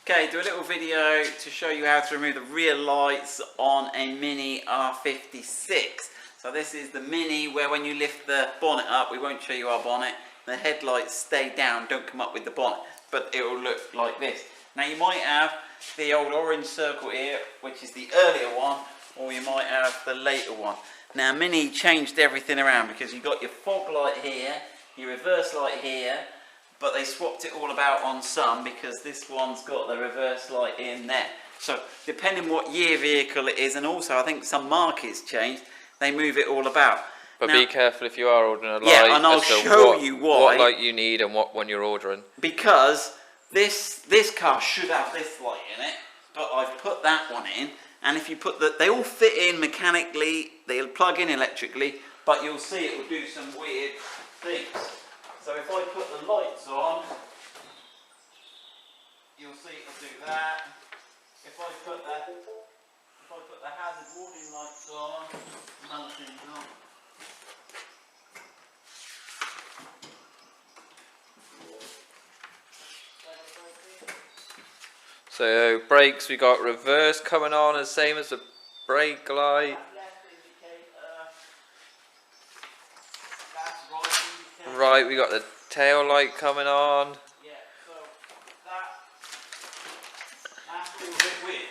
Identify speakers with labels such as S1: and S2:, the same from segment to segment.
S1: Okay, do a little video to show you how to remove the rear lights on a Mini R56. So this is the Mini where when you lift the bonnet up, we won't show you our bonnet, the headlights stay down, don't come up with the bonnet, but it will look like this. Now you might have the old orange circle here, which is the earlier one, or you might have the later one. Now Mini changed everything around because you've got your fog light here, your reverse light here, but they swapped it all about on some because this one's got the reverse light in there. So depending what year vehicle it is, and also I think some markets changed, they move it all about.
S2: But now, be careful if you are ordering a light.
S1: Yeah, and I'll show you why.
S2: What light you need and what one you're ordering.
S1: Because this car should have this light in it, but I've put that one in, and if you put they all fit in mechanically, they'll plug in electrically, but you'll see it will do some weird things. So if I put the lights on, you'll see it'll do that. If I put the hazard warning lights on, another thing's on.
S2: So brakes, we got reverse coming on, the same as the brake light. Right, we got the tail light coming on.
S1: Yeah, so that's a little bit weird.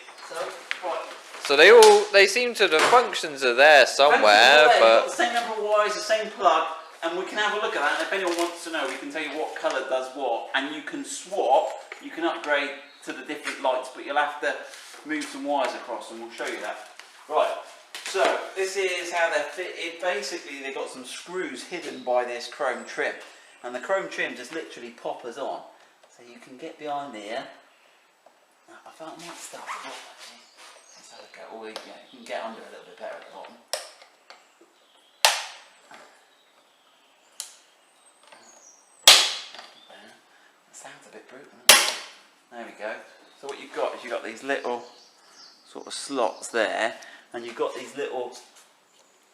S1: So
S2: they seem to, the functions are there somewhere, but
S1: the same number of wires, the same plug, and we can have a look at that. And if anyone wants to know, we can tell you what colour does what, and you can swap. You can upgrade to the different lights, but you'll have to move some wires across, and we'll show you that. Right. So this is how they're fitted. Basically, they've got some screws hidden by this chrome trim, and the chrome trim just literally poppers on. So you can get behind here. Now, I found that stuff. Let's have a go. Oh, yeah, you can get under a little bit better at the bottom. That sounds a bit brutal. There we go. So what you've got is you've got these little sort of slots there. And you've got these little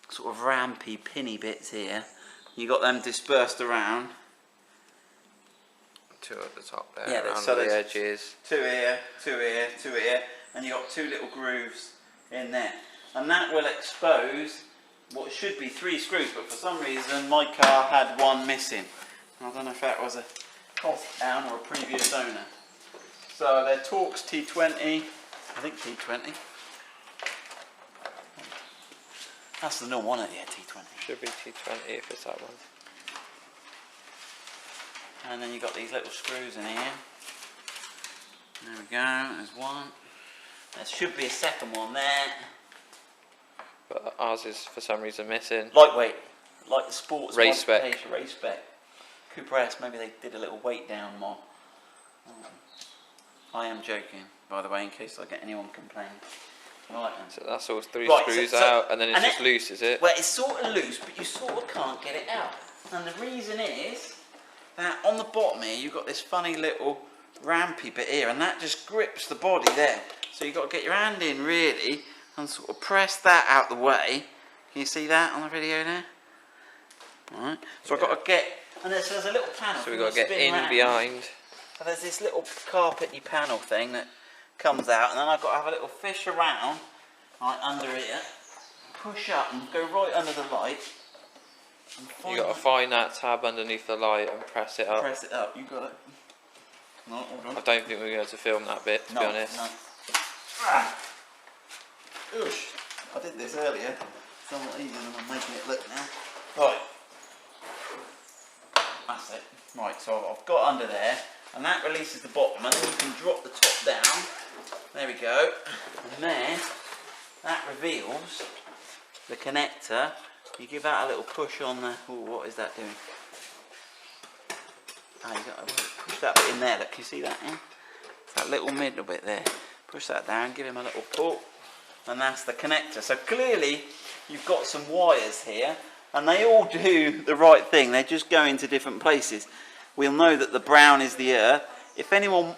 S1: sort of rampy, pinny bits here. You've got them dispersed around.
S2: Two at the top there,
S1: yeah,
S2: around
S1: so
S2: the edges.
S1: Two here, two here, two here. And you've got two little grooves in there. And that will expose what should be 3 screws, but for some reason my car had one missing. I don't know if that was a cost down or a previous owner. So they're Torx T20, I think T20. That's the normal one, isn't it? Yeah, T20.
S2: Should be T20 if it's that one.
S1: And then you've got these little screws in here. There we go, there's one. There should be a second one there.
S2: But ours is for some reason missing.
S1: Lightweight, like the sports
S2: race spec.
S1: Race spec. Cooper S, maybe they did a little weight down more. I am joking, by the way, in case I get anyone complain. Right,
S2: so that's all 3
S1: right,
S2: screws out, and then it's just loose, is it?
S1: Well, it's sort of loose, but you sort of can't get it out. And the reason is that on the bottom here, you've got this funny little rampy bit here, and that just grips the body there. So you've got to get your hand in, really, and sort of press that out the way. Can you see that on the video there? Alright, so I've got to get, and there's a little panel.
S2: So we've got to get in behind.
S1: So there's this little carpety panel thing that comes out, and then I've got to have a little fish around right under here, push up and go right under the light.
S2: You got to find that tab underneath the light and press it up.
S1: Press it up, you got it. No, hold on.
S2: I don't think we're going to film that bit, to be honest.
S1: No. Ah. Oosh. I did this earlier. It's a lot easier than I'm making it look now. Right. That's it. Right, so I've got under there, and that releases the bottom, and then you can drop the top down. There we go. And then that reveals the connector. You give that a little push on the. Oh, what is that doing? Ah, you got to push that bit in there. Look, can you see that? Yeah? That little middle bit there. Push that down. Give him a little pull, and that's the connector. So clearly, you've got some wires here, and they all do the right thing. They're just going to different places. We'll know that the brown is the earth. If anyone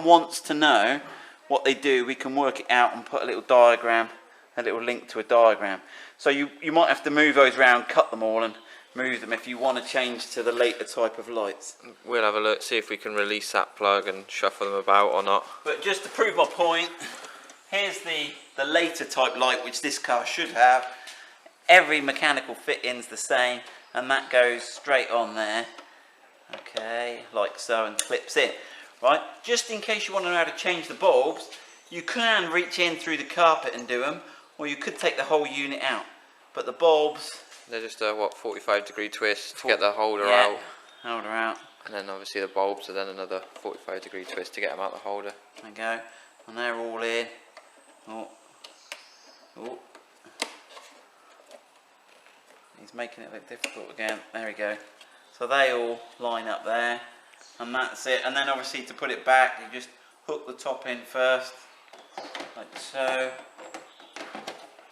S1: wants to know what they do, we can work it out and put a little diagram, a little link to a diagram. So you might have to move those around, cut them all, and move them if you want to change to the later type of lights.
S2: We'll have a look, see if we can release that plug and shuffle them about or not.
S1: But just to prove my point, here's the later type light which this car should have. Every mechanical fitting's the same, and that goes straight on there. Okay, like so, and clips in. Right, just in case you want to know how to change the bulbs, you can reach in through the carpet and do them, or you could take the whole unit out. But the bulbs,
S2: they're just a 45-degree twist to get the holder
S1: yeah,
S2: out.
S1: Holder out.
S2: And then obviously the bulbs are then another 45-degree twist to get them out the holder.
S1: There you go, and they're all in. Oh. Oh. He's making it look difficult again. There we go. So they all line up there, and that's it. And then obviously to put it back, you just hook the top in first, like so,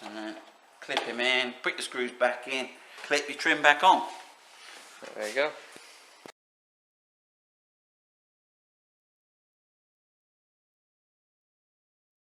S1: and then clip him in, put your screws back in, clip your trim back on.
S2: There you go.